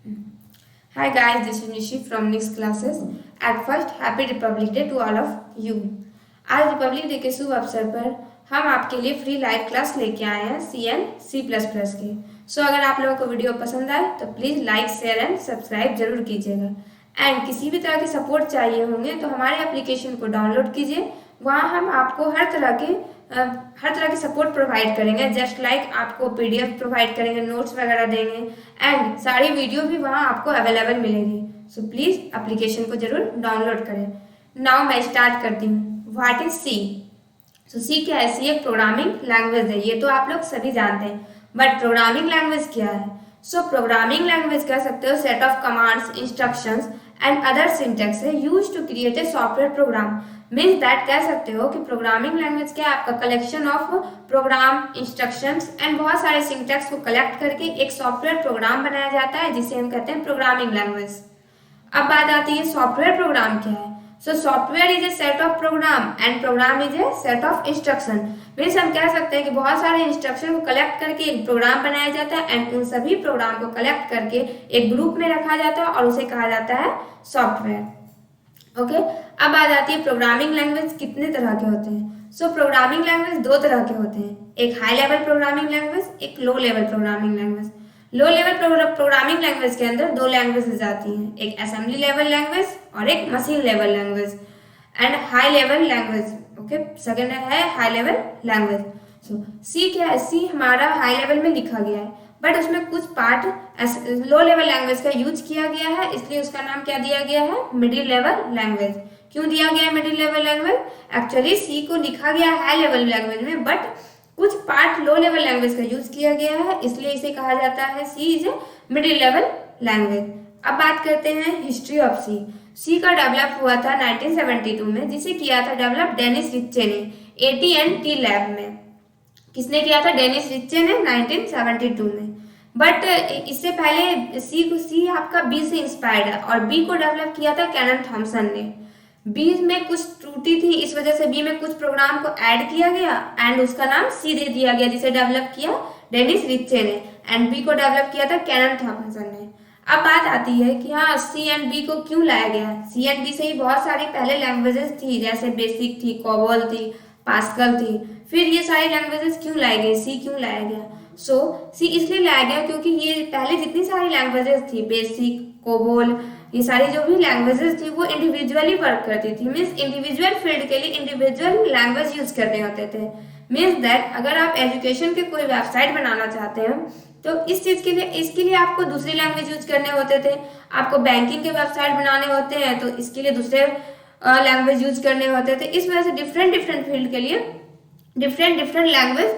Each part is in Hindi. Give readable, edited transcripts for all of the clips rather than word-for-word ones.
Hi guys, this is Nishi from Nix Classes. At first, Happy Republic Day to all of you. आज रिपब्लिक डे के शुभ अवसर पर हम आपके लिए फ्री लाइव क्लास लेके आए हैं C++ के। अगर आप लोगों को वीडियो पसंद आए तो please like share and subscribe जरूर कीजिएगा। एंड किसी भी तरह के सपोर्ट चाहिए होंगे तो हमारे एप्लीकेशन को डाउनलोड कीजिए। वहाँ हम आपको हर तरह के सपोर्ट प्रोवाइड करेंगे। जस्ट लाइक आपको PDF प्रोवाइड करेंगे, नोट्स वगैरह देंगे एंड सारी वीडियो भी वहाँ आपको अवेलेबल मिलेगी। सो प्लीज़ एप्लीकेशन को जरूर डाउनलोड करें। नाउ मैं स्टार्ट करती हूँ। व्हाट इज सी? सी क्या है? सी एक प्रोग्रामिंग लैंग्वेज है। ये तो आप लोग सभी जानते हैं, बट प्रोग्रामिंग लैंग्वेज क्या है? प्रोग्रामिंग लैंग्वेज कह सकते हो set of commands, instructions and other syntax है used to create a software program. Means that कह सकते हो कि प्रोग्रामिंग लैंग्वेज क्या है? आपका collection of program, instructions and बहुत सारे सिंटैक्स को कलेक्ट करके एक सॉफ्टवेयर प्रोग्राम बनाया जाता है जिसे हम कहते हैं प्रोग्रामिंग लैंग्वेज। अब बात आती है सॉफ्टवेयर प्रोग्राम क्या है? Software is a set of program and program is a set of instruction. Means हम कह सकते हैं कि बहुत सारे इंस्ट्रक्शन को कलेक्ट करके एक प्रोग्राम बनाया जाता है एंड उन सभी प्रोग्राम को कलेक्ट करके एक ग्रुप में रखा जाता है और उसे कहा जाता है सॉफ्टवेयर। ओके, अब आ जाती है प्रोग्रामिंग लैंग्वेज कितने तरह के होते हैं। प्रोग्रामिंग लैंग्वेज दो तरह के होते हैं, एक हाई लेवल प्रोग्रामिंग लैंग्वेज, एक low level programming language. Low level programming language के अंदर दो लैंग्वेजेस आती हैं, एक असेंबली लेवल लैंग्वेज और एक machine level language and high level language. Okay, second है हाई लेवल लैंग्वेज। सी क्या है? सी हमारा हाई लेवल में लिखा गया है, बट उसमें कुछ पार्ट लो लेवल लैंग्वेज का यूज किया गया है, इसलिए उसका नाम क्या दिया गया है? Middle level language. क्यों दिया गया है middle level language? Actually C को लिखा गया हाई लेवल लैंग्वेज में, बट कुछ पार्ट लो लेवल लैंग्वेज का यूज किया गया है, इसलिए इसे कहा जाता है C is a middle level language. अब बात करते हैं हिस्ट्री ऑफ सी। सी का डेवलप हुआ था 1972 में, जिसे किया था डेवलप डेनिस रिच्चे ने AT&T लैब में। किसने किया था? डेनिस रिच्चे ने 1972 में। बट इससे पहले सी आपका बी से इंस्पायर्ड है और बी को डेवलप किया था कैनन थॉमसन ने। बी में कुछ त्रुटि थी, इस वजह से बी में कुछ प्रोग्राम को ऐड किया गया एंड उसका नाम सी दे दिया गया, जिसे डेवलप किया डेनिस रिच्चे ने एंड बी को डेवलप किया था कैनन थॉमसन ने। अब बात आती है कि हाँ, सी एंड बी को क्यों लाया गया? सी एंड बी से ही बहुत सारी पहले लैंग्वेजेस थी, जैसे बेसिक थी, कोबोल थी, पास्कल थी। फिर ये सारी लैंग्वेजेस क्यों लाई गई? सी क्यों लाया गया? सी इसलिए लाया गया क्योंकि ये पहले जितनी सारी लैंग्वेजेस थी, बेसिक, कोबोल, ये सारी जो भी लैंग्वेजेस थी वो इंडिविजुअली वर्क करती थी। मीन्स इंडिविजुअल फील्ड के लिए इंडिविजुअल लैंग्वेज यूज करने होते थे। मीन्स दैट अगर आप एजुकेशन के कोई वेबसाइट बनाना चाहते हैं तो इसके लिए आपको दूसरी लैंग्वेज यूज करने होते थे। आपको बैंकिंग के वेबसाइट बनाने होते हैं तो इसके लिए दूसरे लैंग्वेज यूज करने होते थे। इस वजह से डिफरेंट फील्ड के लिए डिफरेंट लैंग्वेज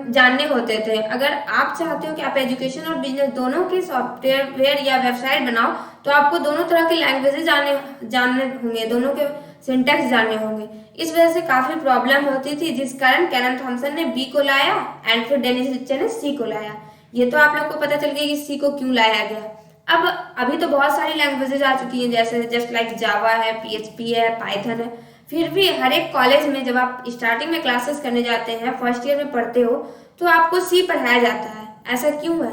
जानने होते थे। अगर आप चाहते हो कि आप एजुकेशन और बिजनेस दोनों के सॉफ्टवेयर या वेबसाइट बनाओ तो आपको दोनों तरह के लैंग्वेजेस जानने होंगे, दोनों के सिंटैक्स जानने होंगे। इस वजह से काफी प्रॉब्लम होती थी, जिस कारण कैनन थॉमसन ने बी को लाया एंड फिर डेनिस रिच्चे ने सी को लाया। ये तो आप लोग को पता चल गया कि सी को क्यों लाया गया। अब अभी तो बहुत सारी लैंग्वेजेस आ चुकी हैं, जैसे जस्ट लाइक जावा है, PHP है, पाइथन है। फिर भी हर एक कॉलेज में जब आप स्टार्टिंग में क्लासेस करने जाते हैं, फर्स्ट ईयर में पढ़ते हो, तो आपको सी पढ़ाया जाता है। ऐसा क्यों है?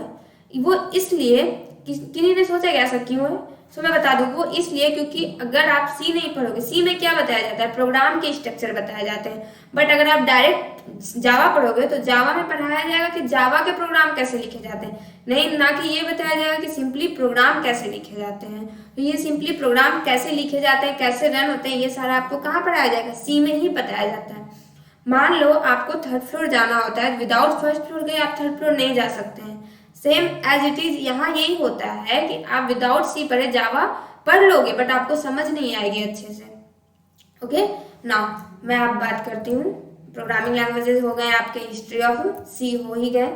वो इसलिए किन्हीं ने सोचा कि ऐसा क्यों है, मैं बता दूं। वो इसलिए क्योंकि अगर आप सी नहीं पढ़ोगे, सी में क्या बताया जाता है? प्रोग्राम के स्ट्रक्चर बताए जाते हैं। बट अगर आप डायरेक्ट जावा पढ़ोगे तो जावा में पढ़ाया जाएगा कि जावा के प्रोग्राम कैसे लिखे जाते हैं, नहीं ना कि ये बताया जाएगा कि सिंपली प्रोग्राम कैसे लिखे जाते हैं। तो ये सिंपली प्रोग्राम कैसे लिखे जाते हैं, कैसे रन होते हैं, ये सारा आपको कहाँ पढ़ाया जाएगा? सी में ही बताया जाता है। मान लो आपको थर्ड फ्लोर जाना होता है, विदाउट फर्स्ट फ्लोर गए आप थर्ड फ्लोर नहीं जा सकते हैं। सेम एज इट इज यहाँ यही होता है कि आप विदाउट सी पढ़े जावा पढ़ लोगे बट आपको समझ नहीं आएगी अच्छे से। ओके, नाउ मैं आप बात करती हूँ। प्रोग्रामिंग लैंग्वेजेस हो गए आपके, हिस्ट्री ऑफ सी हो ही गए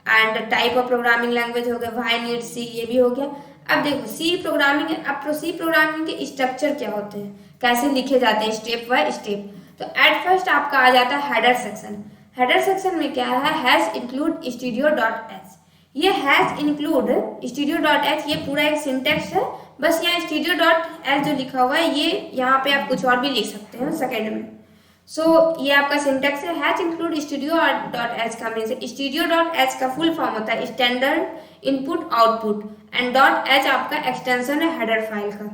and type of programming language हो गए, व्हाई नीड सी, ये भी हो गया। अब देखो सी प्रोग्रामिंग है। अब सी प्रोग्रामिंग के स्ट्रक्चर क्या होते हैं, कैसे लिखे जाते हैं स्टेप बाय स्टेप। तो एट फर्स्ट आपका आ जाता है हेडर सेक्शन। हेडर सेक्शन में क्या है? Hash include studio.h। ये हैश इंक्लूड studio.h ये पूरा एक सिंटेक्स है। बस यहाँ studio.h जो लिखा हुआ है, ये यहाँ पे आप कुछ और भी लिख सकते हैं सेकेंड में। सो ये आपका सिंटैक्स है। Hatch include studio dot H का मीन्स स्टूडियो डॉट एच का फुल फॉर्म होता है standard input output, and dot H आपका एक्सटेंशन है हेडर फाइल का।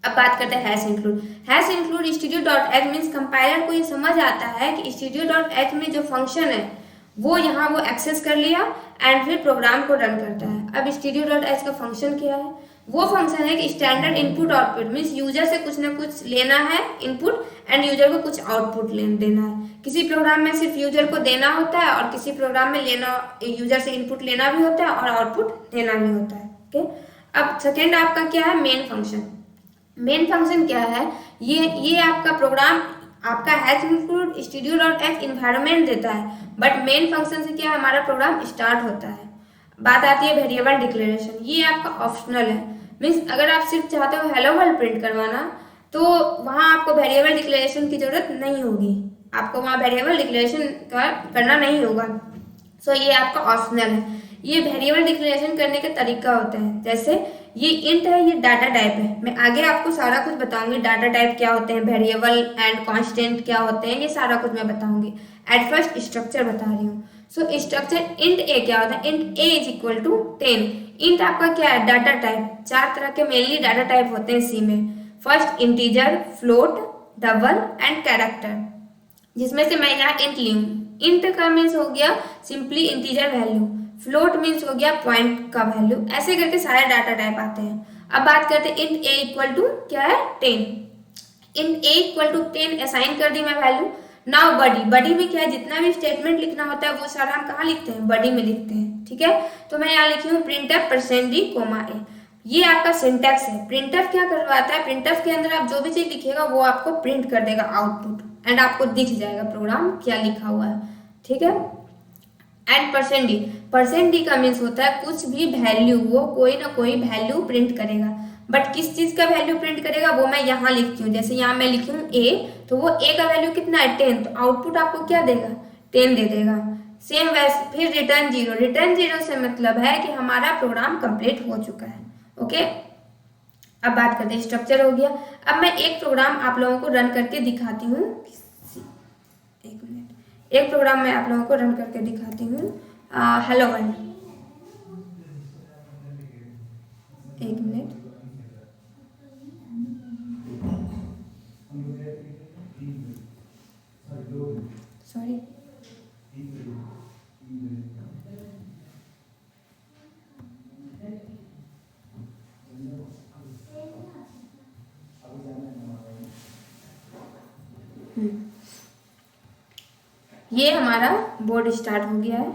अब बात करते हैं hash include. Hash include studio dot H means compiler को ये समझ आता है कि स्टूडियो डॉट एच में जो फंक्शन है वो यहाँ वो एक्सेस कर लिया एंड फिर प्रोग्राम को रन करता है। अब स्टूडियो डॉट एच का फंक्शन क्या है? वो फंक्शन है कि standard input output means user से कुछ ना कुछ लेना है इनपुट एंड यूजर को कुछ आउटपुट देना है। किसी प्रोग्राम में सिर्फ यूजर को देना होता है और किसी प्रोग्राम में लेना यूजर से इनपुट लेना भी होता है और आउटपुट देना भी होता है। ओके, अब सेकेंड आपका क्या है? Main function. मेन फंक्शन क्या है? ये आपका प्रोग्राम आपका hash include studio dot H environment देता है, बट मेन फंक्शन से क्या हमारा प्रोग्राम स्टार्ट होता है। बात आती है वेरिएबल डिक्लेरेशन। ये आपका ऑप्शनल है, मीन्स अगर आप सिर्फ चाहते हो हेलो वर्ल्ड प्रिंट करवाना तो वहाँ आपको वेरिएबल डिक्लेरेशन की जरूरत नहीं होगी, आपको वहाँ वेरिएबल डिक्लेरेशन करना नहीं होगा। सो ये आपका ऑप्शनल है। ये वेरिएबल डिक्लेरेशन करने के तरीका होते हैं, जैसे ये इंट है, ये डाटा टाइप है। मैं आगे आपको सारा कुछ बताऊंगी, डाटा टाइप क्या होते हैं, वेरिएबल एंड कांस्टेंट क्या होते हैं, ये सारा कुछ मैं बताऊंगी। एट फर्स्ट स्ट्रक्चर बता रही हूँ। सो स्ट्रक्चर इंट ए क्या होता है? Int A is equal to 10। Int आपका क्या है? Data type. 4 तरह के मेनली डाटा टाइप होते हैं सी में। First integer, float, double and character, जिसमें से मैं यहाँ इंट ली हूँ। इंट का मीन्स हो गया simply integer value, float means हो गया पॉइंट का वैल्यू, ऐसे करके सारे डाटा टाइप आते हैं। अब बात करते हैं इंट ए इक्वल टू क्या है? 10। Int A equal to 10 assign कर दी मैं वैल्यू। नाउ बडी, बडी में क्या है? जितना भी स्टेटमेंट लिखना होता है वो सारा हम कहाँ लिखते हैं? बडी में लिखते हैं। ठीक है, तो मैं यहाँ लिखी हूँ printf %d, a। ये आपका सिंटैक्स है। printf क्या करवाता है? printf के अंदर आप जो भी चीज लिखिएगा वो आपको प्रिंट कर देगा आउटपुट, एंड आपको दिख जाएगा प्रोग्राम क्या लिखा हुआ है। ठीक है, एंड %d का मीन्स होता है कुछ भी वैल्यू, वो कोई ना कोई वैल्यू प्रिंट करेगा, बट किस चीज का वैल्यू प्रिंट करेगा वो मैं यहाँ लिखती हूँ। जैसे यहाँ मैं लिखी हूँ a, तो वो a का वैल्यू कितना है? 10, तो आउटपुट आपको क्या देगा? 10 दे देगा। सेम वैसे फिर रिटर्न 0। रिटर्न 0 से मतलब है कि हमारा प्रोग्राम कंप्लीट हो चुका है। ओके, अब बात करते हैं, स्ट्रक्चर हो गया। अब मैं एक प्रोग्राम आप लोगों को रन करके दिखाती हूँ। एक मिनट, एक प्रोग्राम मैं आप लोगों को रन करके दिखाती हूँ। हेलो वर्ल्ड, एक मिनट, सॉरी। ये हमारा बोर्ड स्टार्ट हो गया है।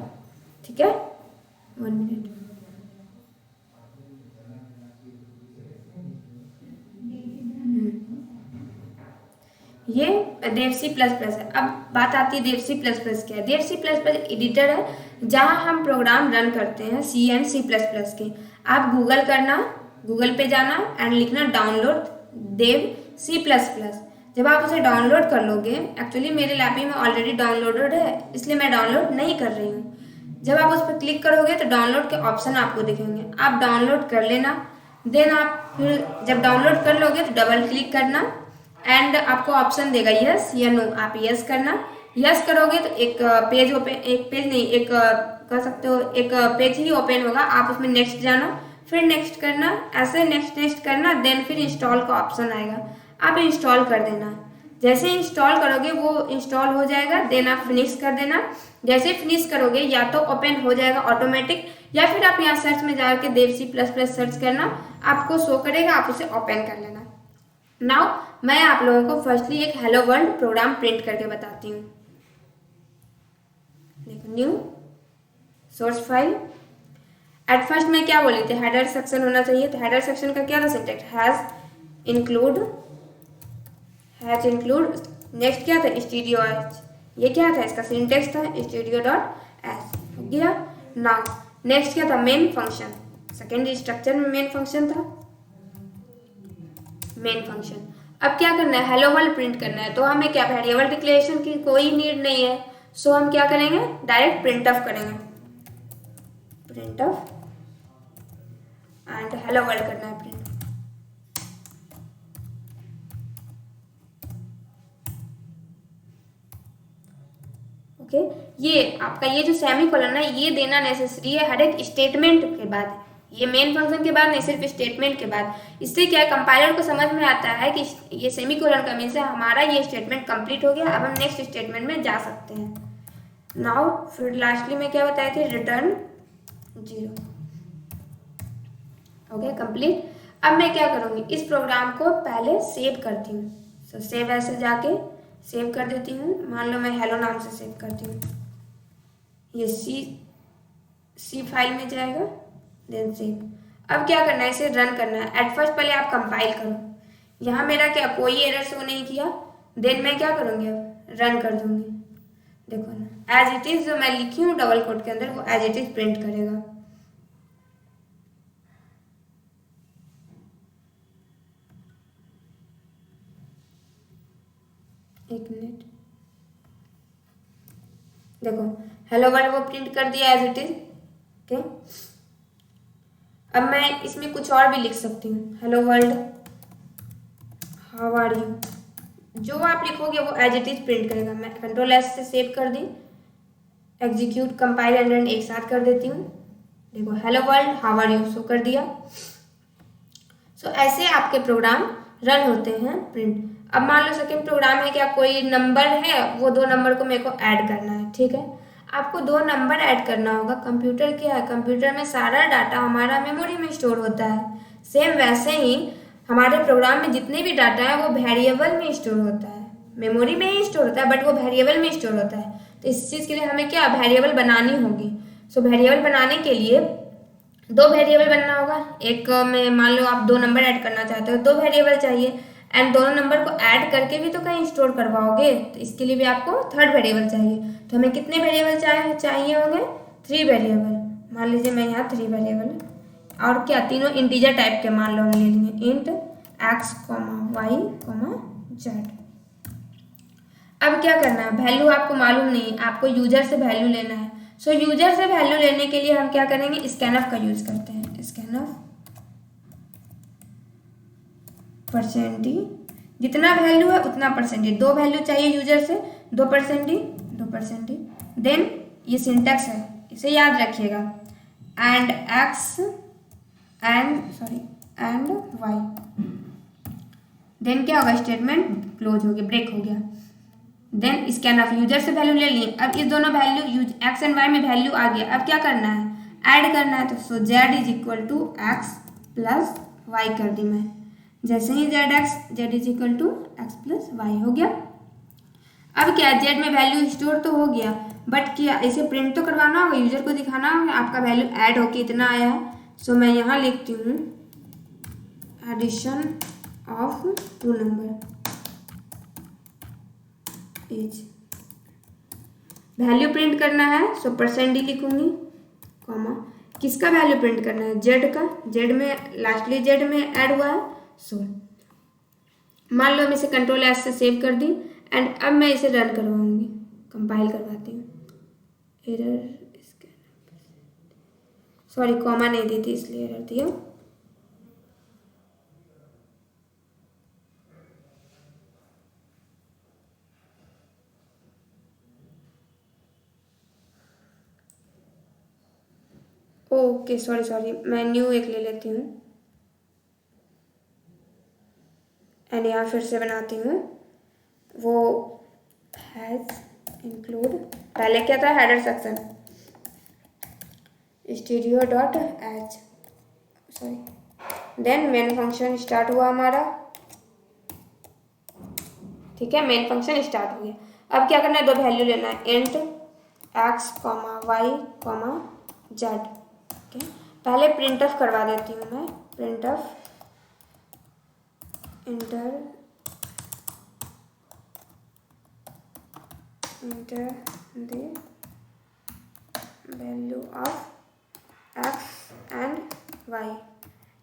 ठीक है, 1 मिनट। ये देवसी प्लस प्लस है। अब बात आती है देवसी प्लस प्लस क्या है? देवसी प्लस प्लस एडिटर है जहां हम प्रोग्राम रन करते हैं सी एंड सी प्लस प्लस के। आप गूगल करना, गूगल पे जाना एंड लिखना डाउनलोड देव सी प्लस प्लस। जब आप उसे डाउनलोड कर लोगे, एक्चुअली मेरे लैपटॉप में ऑलरेडी डाउनलोडेड है इसलिए मैं डाउनलोड नहीं कर रही हूँ। जब आप उस पर क्लिक करोगे तो डाउनलोड के ऑप्शन आपको दिखेंगे, आप डाउनलोड कर लेना। देन आप फिर जब डाउनलोड कर लोगे तो डबल क्लिक करना एंड आपको ऑप्शन देगा यस या नो, आप यस करना। यस करोगे तो एक पेज ओपन, एक पेज नहीं, एक कह सकते हो एक पेज ही ओपन होगा। आप उसमें नेक्स्ट जाना, फिर नेक्स्ट करना, ऐसे नेक्स्ट नेक्स्ट करना, देन फिर इंस्टॉल का ऑप्शन आएगा, आप इंस्टॉल कर देना। जैसे इंस्टॉल करोगे वो इंस्टॉल हो जाएगा, देन आप फिनिश कर देना। जैसे फिनिश करोगे या तो ओपन हो जाएगा ऑटोमेटिक, या फिर आप यहाँ सर्च में जाकर देवसी प्लस प्लस सर्च करना, आपको शो करेगा, आप उसे ओपन कर लेना। नाउ मैं आप लोगों को फर्स्टली एक हेलो वर्ल्ड प्रोग्राम प्रिंट करके बताती हूँ। देखो, new source file. At first मैं क्या बोली थी? हेडर सेक्शन होना चाहिए, तो हेडर सेक्शन का क्या था सिंटैक्स? हैज इंक्लूड, नेक्स्ट क्या था? Studio H. ये क्या था? इसका सिंटैक्स था स्टूडियो डॉट एच। हो गया। नाउ नेक्स्ट क्या था? Main function. सेकेंड स्ट्रक्चर में मेन फंक्शन था, मेन फंक्शन। अब क्या करना है? हेलो वर्ल्ड प्रिंट करना है, तो हमें क्या वेरिएबल डिक्लेरेशन की कोई नीड नहीं है। सो हम क्या करेंगे? डायरेक्ट प्रिंट ऑफ करेंगे, print of and hello world करना है प्रिंट। ओके। ये आपका ये जो सेमी कोलन है ये देना नेसेसरी है हर एक स्टेटमेंट के बाद, ये मेन फंक्शन के बाद नहीं, सिर्फ स्टेटमेंट के बाद। इससे क्या है, कंपाइलर को समझ में आता है कि ये सेमी कोलन का मीन्स है हमारा ये स्टेटमेंट कंप्लीट हो गया, अब हम नेक्स्ट स्टेटमेंट में जा सकते हैं। नाउ फिर लास्टली में क्या बताए थे, रिटर्न 0। Okay complete. अब मैं क्या करूँगी, इस प्रोग्राम को पहले सेव करती हूँ। सो सेव ऐसे जाके सेव कर देती हूँ, मान लो मैं हेलो नाम से सेव करती हूँ। ये सी फाइल में जाएगा, देन सेव। अब क्या करना है, इसे रन करना है। एट फर्स्ट पहले आप कंपाइल करो, यहाँ मेरा क्या कोई एरर शो नहीं किया, देन मैं क्या करूँगी अब रन कर दूँगी। देखो ना एज इट इज़ जो मैं लिखी हूँ डबल कोट के अंदर वो एज इट इज़ प्रिंट करेगा। एक मिनट, देखो हेलो वर्ल्ड वो प्रिंट कर दिया एज इट इज। ओके अब मैं इसमें कुछ और भी लिख सकती हूँ, hello world how are you, जो आप लिखोगे वो एज इट इज प्रिंट करेगा। मैं कंट्रोल एस से सेव कर दी, एग्जीक्यूट कंपाइल एंड रन एक साथ कर देती हूँ। देखो hello world how are you show कर दिया। सो ऐसे आपके प्रोग्राम रन होते हैं प्रिंट। अब मान लो सेकंड प्रोग्राम है, क्या कोई नंबर है, वो 2 नंबर को मेरे को ऐड करना है। ठीक है, आपको 2 नंबर ऐड करना होगा। कंप्यूटर क्या है, कंप्यूटर में सारा डाटा हमारा मेमोरी में स्टोर होता है। सेम वैसे ही हमारे प्रोग्राम में जितने भी डाटा है वो वेरिएबल में स्टोर होता है, मेमोरी में ही स्टोर होता है बट वो वेरिएबल में स्टोर होता है। तो इस चीज़ के लिए हमें क्या वेरिएबल बनानी होगी। सो वेरिएबल बनाने के लिए 2 वेरिएबल बनना होगा। एक में मान लो आप 2 नंबर ऐड करना चाहते हो, 2 वेरिएबल चाहिए, एंड दोनों नंबर को ऐड करके भी तो कहीं स्टोर करवाओगे, तो इसके लिए भी आपको 3rd वेरिएबल चाहिए। तो हमें कितने वेरिएबल चाहिए होंगे, 3 वेरिएबल। मान लीजिए मैं यहाँ 3 वेरिएबल, और क्या तीनों इंटीजर टाइप के मान लो हम ले लेंगे, इंट x, y, z। अब क्या करना है, वैल्यू आपको मालूम नहीं है, आपको यूजर से वैल्यू लेना है। सो यूजर से वैल्यू लेने के लिए हम क्या करेंगे, स्कैनफ का यूज करते हैं। स्कैनफ %d, जितना वैल्यू है उतना %d। 2 वैल्यू चाहिए यूजर से, 2%d। देन ये सिंटैक्स है, इसे याद रखिएगा, and x and y। Then क्या होगा, स्टेटमेंट क्लोज हो गया, ब्रेक हो गया। देन स्कैनफ, यूजर से वैल्यू ले ली। अब इस दोनों वैल्यू x एंड y में वैल्यू आ गया, अब क्या करना है, ऐड करना है। तो सो z = x + y कर दी मैं। जैसे ही z = x + y हो गया। अब क्या, z में वैल्यू स्टोर तो हो गया, बट क्या इसे प्रिंट तो करवाना होगा, यूजर को दिखाना होगा आपका वैल्यू ऐड होके इतना आया है। सो मैं यहाँ लिखती हूँ addition of 2 number is, value print करना है। सो %d लिखूंगी, कॉमा किसका वैल्यू प्रिंट करना है, z का। z में लास्टली z में ऐड हुआ है। सो मान लो मैं इसे कंट्रोल एस से सेव कर दी, एंड अब मैं इसे रन करवाऊंगी, कंपाइल करवाती हूँ। एरर, सॉरी कॉमा नहीं दी थी इसलिए एरर दिया। ओके सॉरी, मैं न्यू एक ले लेती हूँ एंड यहाँ फिर से बनाती हूँ। वो हैज इंक्लूड, पहले क्या था, header section studio.h, sorry. Then main function start हुआ हमारा, ठीक है, मेन फंक्शन स्टार्ट हो गया। अब क्या करना है, 2 वैल्यू लेना है, int x, y, z। Okay, पहले प्रिंटफ करवा देती हूँ मैं, printf inter the value of x and y।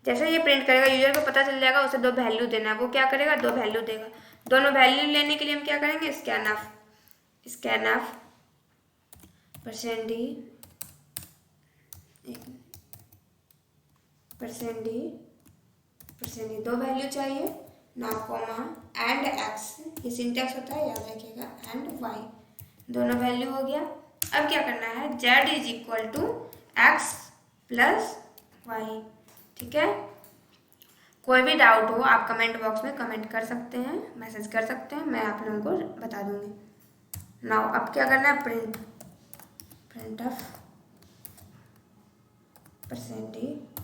जैसे ये प्रिंट करेगा यूजर को पता चल जाएगा उसे 2 वैल्यू देना है, वो क्या करेगा, 2 वैल्यू देगा। दोनों वैल्यू लेने के लिए हम क्या करेंगे, स्कैनफ %d 2 वैल्यू चाहिए ना, कॉमा एंड x, ये सिंटैक्स होता है याद रखिएगा, एंड y। दोनों वैल्यू हो गया। अब क्या करना है, z is equal to X plus Y. ठीक है, कोई भी डाउट हो आप कमेंट बॉक्स में कमेंट कर सकते हैं, मैसेज कर सकते हैं, मैं आप लोगों को बता दूंगी। नाउ अब क्या करना है, प्रिंट ऑफ परसेंटेज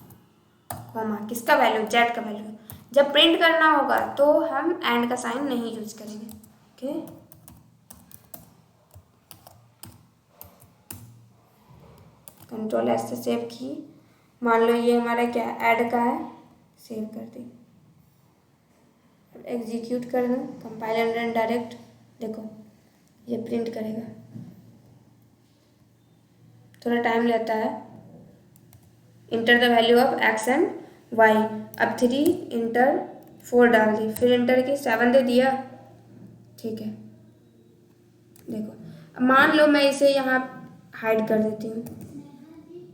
कॉमा किसका वैल्यू, z का वैल्यू। जब प्रिंट करना होगा तो हम एंड का साइन नहीं यूज करेंगे। ओके, कंट्रोल एस से सेव की। मान लो ये हमारा क्या ऐड का है, सेव कर दी। अब एग्जीक्यूट कर दें, कंपाइल एंड रन डायरेक्ट। देखो ये प्रिंट करेगा, थोड़ा टाइम लेता है। Enter the value of X and Y. अब 3 इंटर 4 डाल दी, फिर इंटर की 7 दे दिया। ठीक है, देखो अब मान लो मैं इसे यहाँ हाइड कर देती हूँ।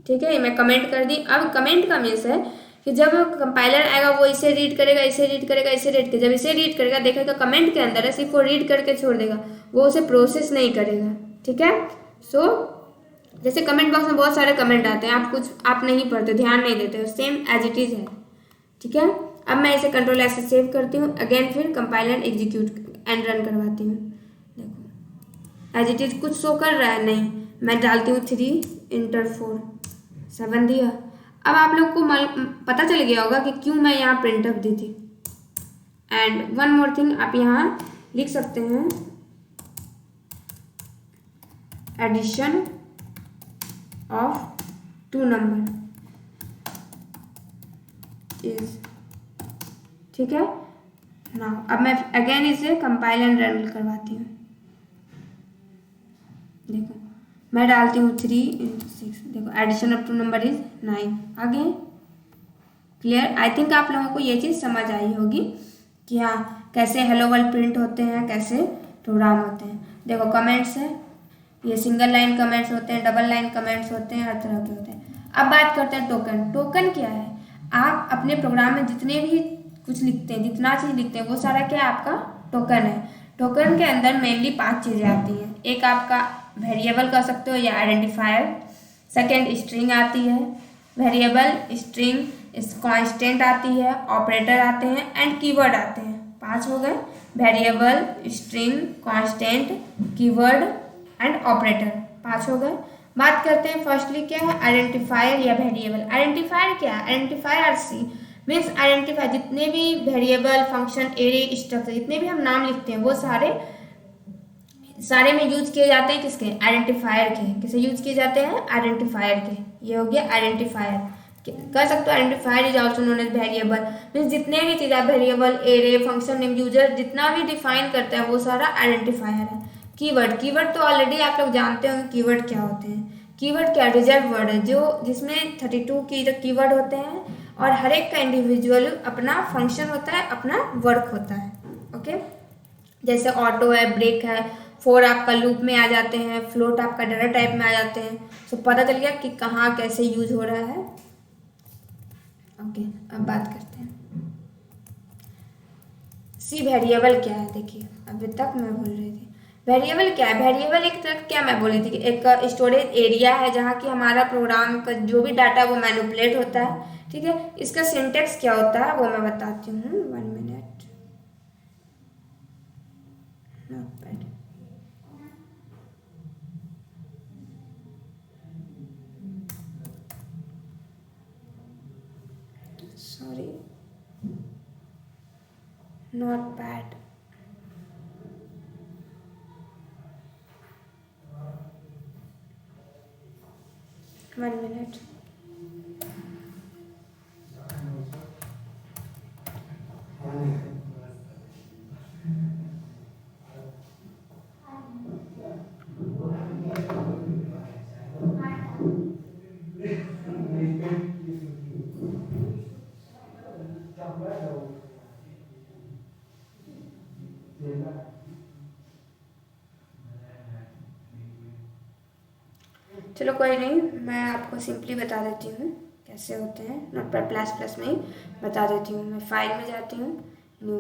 ठीक है, मैं कमेंट कर दी। अब कमेंट का मीन्स है कि जब कंपाइलर आएगा वो इसे रीड करेगा, इसे रीड करेगा, इसे रीड करेगा। जब इसे रीड करेगा देखेगा कमेंट के अंदर है, सिर्फ वो रीड करके छोड़ देगा, वो उसे प्रोसेस नहीं करेगा। ठीक है, सो जैसे कमेंट बॉक्स में बहुत सारे कमेंट आते हैं, आप नहीं पढ़ते, ध्यान नहीं देते हो, सेम एज इट इज है। ठीक है, अब मैं इसे कंट्रोल एस से सेव करती हूँ, अगेन फिर compile and execute and run करवाती हूँ। देखो एज इट इज कुछ शो कर रहा है, नहीं। मैं डालती हूँ 3 इंटर 4 7 दिया। अब आप लोग को पता चल गया होगा कि क्यों मैं यहाँ प्रिंट ऑफ दी थी। एंड वन मोर थिंग, आप यहाँ लिख सकते हैं एडिशन ऑफ 2 नंबर इज। ठीक है, नाउ अब मैं अगेन इसे कंपाइल एंड रन करवाती हूँ। देखो मैं डालती हूँ 3 इंटू 6। देखो एडिशन ऑफ 2 नंबर इज 9। आगे क्लियर। आई थिंक आप लोगों को ये चीज़ समझ आई होगी कि हाँ कैसे हेलो वर्ल्ड प्रिंट होते हैं, कैसे प्रोग्राम होते हैं। देखो कमेंट्स है, ये सिंगल लाइन कमेंट्स होते हैं, डबल लाइन कमेंट्स होते हैं, हर तरह के होते हैं। अब बात करते हैं टोकन। टोकन क्या है, आप अपने प्रोग्राम में जितने भी कुछ लिखते हैं, जितना चीज़ लिखते हैं, वो सारा क्या आपका टोकन है। टोकन के अंदर मेनली 5 चीज़ें आती हैं। एक आपका वेरिएबल कह सकते हो या आइडेंटिफायर, सेकेंड स्ट्रिंग आती है, वेरिएबल स्ट्रिंग कांस्टेंट आती है, ऑपरेटर आते हैं एंड कीवर्ड आते हैं। 5 हो गए, variable, string, constant, keyword and operator, 5 हो गए। बात करते हैं फर्स्टली क्या है, आइडेंटिफायर या वेरिएबल। आइडेंटिफायर क्या है, identifier are C means identify, जितने भी वेरिएबल, फंक्शन, एरे, स्ट्रक्चर, जितने भी हम नाम लिखते हैं वो सारे में यूज किए जाते हैं किसके, आइडेंटिफायर के। किसे यूज किए जाते हैं, आइडेंटिफायर के। ये हो गया आइडेंटिफायर। कह सकते हो identifier is also known as variable, means जितने भी चीज़ variable, array, function name, user जितना भी डिफाइन करता है वो सारा आइडेंटिफायर है। कीवर्ड, कीवर्ड तो ऑलरेडी आप लोग जानते होंगे कीवर्ड क्या होते हैं। कीवर्ड क्या, रिजर्व वर्ड है, जो जिसमें 32 कीवर्ड होते हैं और हर एक का इंडिविजुअल अपना फंक्शन होता है, अपना वर्क होता है। ओके, जैसे ऑटो है, ब्रेक है, फोर आपका लूप में आ जाते हैं, फ्लोट आपका डाटा टाइप में आ जाते हैं। तो पता चल गया कि कहाँ कैसे यूज हो रहा है। ओके, अब बात करते हैं सी वेरिएबल क्या है। देखिए अभी तक मैं बोल रही थी वेरिएबल क्या है। वेरिएबल एक तरह क्या मैं बोली थी कि एक स्टोरेज एरिया है जहाँ की हमारा प्रोग्राम का जो भी डाटा वो मैनिपुलेट होता है। ठीक है, इसका सिंटेक्स क्या होता है वो मैं बताती हूँ। 1 minute, notepad. Sorry, notepad. One minute. चलो कोई नहीं, मैं आपको सिंपली बता देती हूँ कैसे होते हैं। नोटपैड प्लस प्लस में ही बता देती हूँ। मैं फाइल में जाती हूँ, न्यू।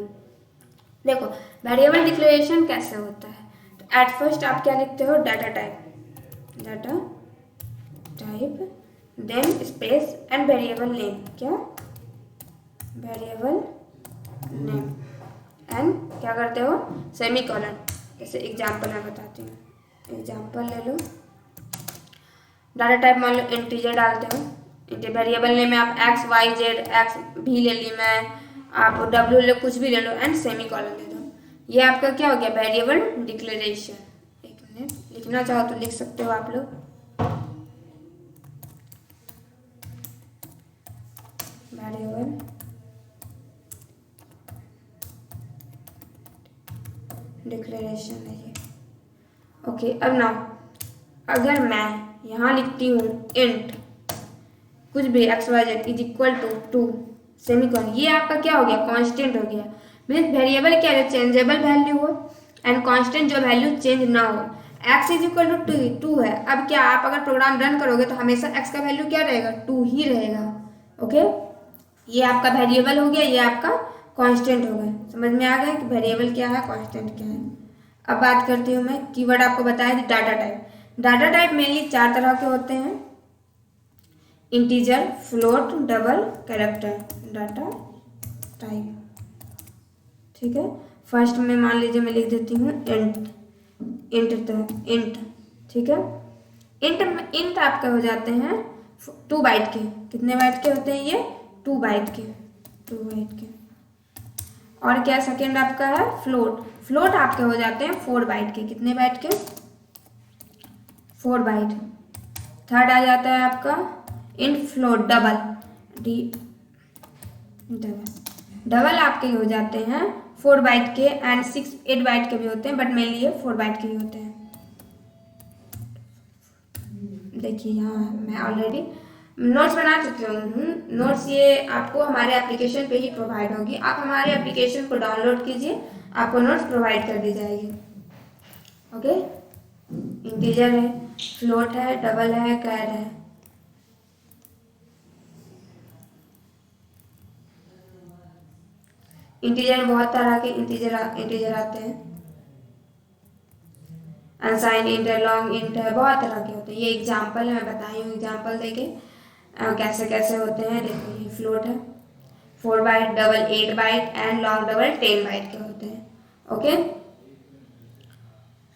देखो वेरिएबल डिक्लेरेशन कैसे होता है। तो एट फर्स्ट आप क्या लिखते हो, data type then space and variable name, क्या वेरिएबल नेम एंड क्या करते हो, सेमी कॉलन। जैसे एग्जाम्पल मैं बताती हूँ, एग्जाम्पल ले लो। डाटा टाइप मान लो इंटीजर डालते हो, वेरिएबल नेम में आप एक्स वाई जेड, एक्स भी ले ली मैं, आप डब्ल्यू ले, कुछ भी ले लो एंड सेमी कॉलन दे दो। ये आपका क्या हो गया, वेरिएबल डिक्लेरेशन। एक मिनट, लिखना चाहो तो लिख सकते हो आप लोग। वेरिएबल डिक्लेरेशन है ये। ओके, अब ना अगर मैं यहाँ लिखती हूँ इंट कुछ भी X Y Z is equal to 2 semicolon, ये आपका क्या हो गया, कांस्टेंट हो गया। मीन्स वेरिएबल क्या है, चेंजेबल वैल्यू हो एंड कांस्टेंट जो वैल्यू चेंज ना हो। एक्स इज इक्वल टू 2 है। अब क्या आप अगर प्रोग्राम रन करोगे तो हमेशा एक्स का वैल्यू क्या रहेगा, 2 ही रहेगा। ओके, ये आपका वेरिएबल हो गया, ये आपका कांस्टेंट हो गया। समझ में आ गया कि वेरिएबल क्या है, कांस्टेंट क्या है। अब बात करती हूँ मैं, कीवर्ड आपको बताया था data type. Data type mainly 4 तरह के होते हैं, integer, float, double, character. Data type, ठीक है। फर्स्ट में मान लीजिए मैं लिख देती हूँ इंट, ठीक है। इंट आपके हो जाते हैं 2 बाइट के। कितने बाइट के होते हैं ये, 2 बाइट के। और क्या सेकेंड आपका है, फ्लोट आपके हो जाते हैं 4 बाइट के। कितने बाइट के, 4 बाइट। थर्ड आ जाता है आपका इंट फ्लोट, डबल आपके हो जाते हैं 4 बाइट के एंड 8 बाइट के भी होते हैं, बट मेनली ये 4 बाइट के ही होते हैं। देखिए यहाँ मैं ऑलरेडी नोट्स बना चुकी हूँ। नोट्स ये आपको हमारे एप्लीकेशन पे ही प्रोवाइड होगी। आप हमारे एप्लीकेशन को डाउनलोड कीजिए, आपको नोट्स प्रोवाइड कर दी जाएगी। ओके, इंटीजर है, फ्लोट है, डबल है, कैर है। इंटीजर बहुत तरह के इंटीजर आते हैं, अनसाइन इंट है, लॉन्ग इंट है, बहुत तरह के होते हैं। ये एग्जाम्पल है, मैं बताई हूँ एग्जाम्पल देके कैसे कैसे होते हैं। देखो ये फ्लोट है 4 byte, double 8 byte and long double 10 byte के होते हैं। ओके,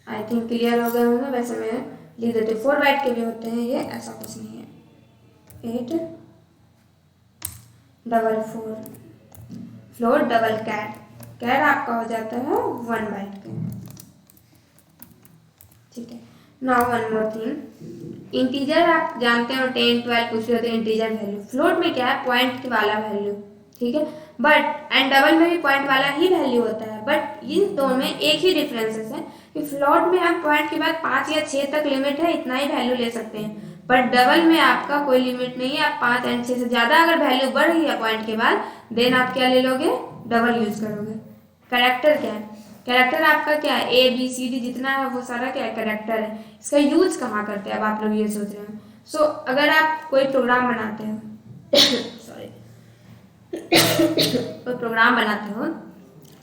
आई थिंक क्लियर हो गए होंगे। वैसे मैं लिख देती हूँ 4 बाइट के भी होते हैं, ये ऐसा कुछ नहीं है। 8 डबल 4 फ्लोट, डबल कैर आपका हो जाता है 1 बाइट के, ठीक है। Now one more thing, integer आप जानते हो 10 12 कुछ होते हैं इंटीजर वैल्यू। फ्लोट में क्या है, पॉइंट वाला वैल्यू, ठीक है। बट एंड डबल में भी पॉइंट वाला ही वैल्यू होता है, बट इन दोनों में एक ही डिफरेंसेस है कि फ्लोट में आप पॉइंट के बाद 5 या 6 तक लिमिट है, इतना ही वैल्यू ले सकते हैं। बट डबल में आपका कोई लिमिट नहीं है, आप 5 एंड 6 से ज़्यादा अगर वैल्यू बढ़ गई है पॉइंट के बाद, देन आप क्या ले लोगे, डबल यूज करोगे। कैरेक्टर क्या है, कैरेक्टर आपका क्या है, ए बी सी डी जितना है वो सारा क्या है, कैरेक्टर है। इसका यूज कहाँ करते हैं, अब आप लोग ये सोच रहे हैं। सो अगर आप कोई प्रोग्राम बनाते हो सॉरी कोई प्रोग्राम बनाते हो,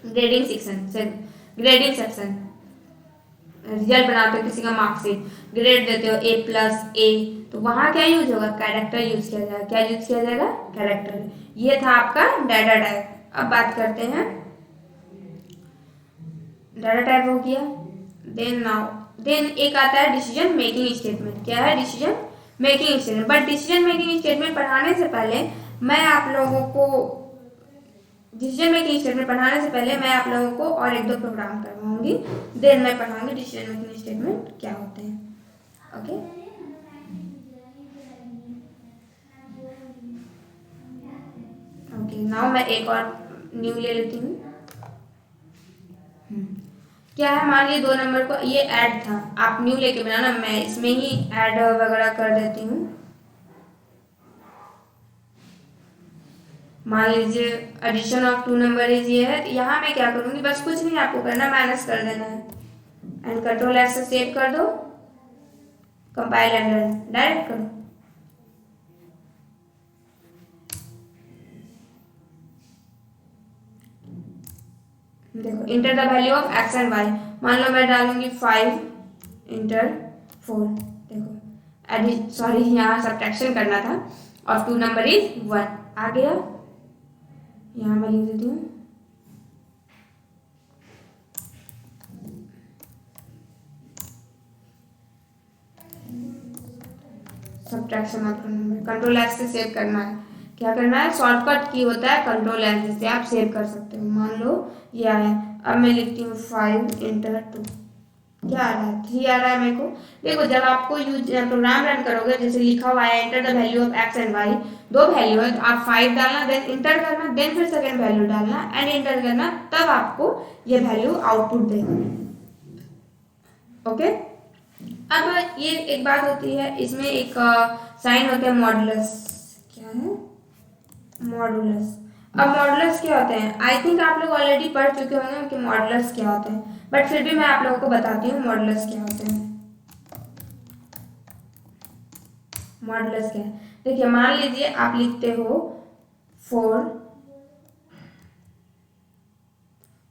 ग्रेडिंग सेक्शन रिजल्ट बनाते हो, किसी का मार्कशीट ग्रेड देते हो A+A, तो वहाँ क्या यूज होगा, कैरेक्टर यूज किया जाएगा। क्या यूज किया जाएगा, कैरेक्टर। ये था आपका डाटा टाइप। अब बात करते हैं, डाटा टाइप हो गया। देन एक आता है डिसीजन मेकिंग स्टेटमेंट। क्या है, decision making statement. But decision making statement पढ़ाने से पहले मैं आप लोगों को डिसीजन मेकिंग स्टेटमेंट पढ़ाने से पहले मैं आप लोगों को और 1-2 प्रोग्राम करवाऊंगी, देन मैं पढ़ाऊंगी डिसीजन मेकिंग स्टेटमेंट क्या होते हैं। ओके, नाउ मैं एक और न्यू ले लेती हूँ। क्या है, मान लीजिए 2 नंबर को ये ऐड था, आप न्यू लेके बनाना, मैं इसमें ही ऐड वगैरह कर देती हूँ। मान लीजिए एडिशन ऑफ 2 नंबर इज ये है, यहाँ मैं क्या करूँगी, बस कुछ नहीं आपको करना, माइनस कर देना है एंड कंट्रोल एस से सेव कर दो, कंपाइल एंड रन डायरेक्ट करो। देखो, enter the value of X and Y, मान लो मैं डालूंगी 5 इंटर 4, देखो सॉरी यहाँ सब्ट्रैक्शन करना था, और 2 नंबर इज 1 आ गया। यहाँ मैं लिख देती हूँ subtraction of number. Control S से सेव करना है। क्या करना है, शॉर्टकट की होता है कंट्रोल एस, जिससे आप सेव कर सकते हो। मान लो ये आया, अब मैं लिखती हूँ 5 इंटर 2, क्या आ रहा है 3 आ रहा है मेरे को। देखो जब आपको प्रोग्राम रन करोगे, जैसे लिखा हुआ है enter the value of X and Y, 2 value है तो आप 5 डालना, देन इंटर करना, देन फिर सेकंड वैल्यू डालना एंड इंटर करना, तब आपको ये वैल्यू आउटपुट देगा। ओके, अब ये एक बात होती है, इसमें एक साइन होता है मॉडुलस। क्या है, मॉडुलस। अब मॉडुलस क्या होते हैं, आई थिंक आप लोग ऑलरेडी पढ़ चुके होंगे कि मॉडुलस क्या होते हैं, बट फिर भी मैं आप लोगों को बताती हूँ मॉडुलस क्या होते हैं। मॉडुलस क्या है, देखिए मान लीजिए आप लिखते हो 4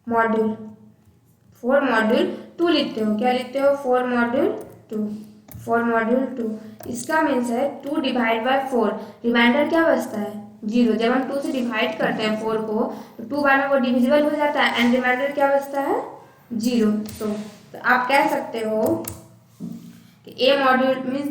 मॉड्यूल 2 लिखते हो, क्या लिखते हो 4 मॉड्यूल 2, इसका मीन्स है 2 डिवाइड बाय 4, रिमाइंडर क्या बचता है 0। जब हम 2 से डिवाइड करते हैं 4 को तो 2 बार में वो डिविजिबल हो जाता है एंड रिमाइंडर क्या बचता है 0। तो आप कह सकते हो कि ए मॉड्यूल मीन्स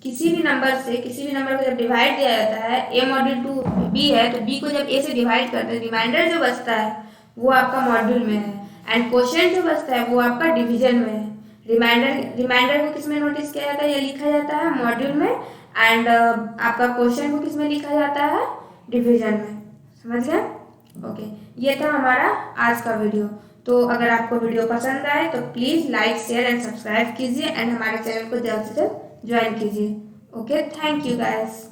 किसी भी नंबर को जब डिवाइड दिया जाता है, ए मॉड्यूल 2 बी है तो बी को जब ए से डिवाइड करते हैं, रिमाइंडर जो बचता है वो आपका मॉड्यूल में है एंड क्वोशिएंट जो बचता है वो आपका डिवीजन में है। रिमाइंडर को किस में नोटिस किया जाता है, ये लिखा जाता है मॉड्यूल में, एंड आपका क्वोशिएंट को किस में लिखा जाता है, डिवीजन में। समझ गया? ओके, ये था हमारा आज का वीडियो। तो अगर आपको वीडियो पसंद आए तो please like share and subscribe कीजिए एंड हमारे चैनल को जल्द से जल्द ज्वाइन कीजिए। Okay, thank you guys.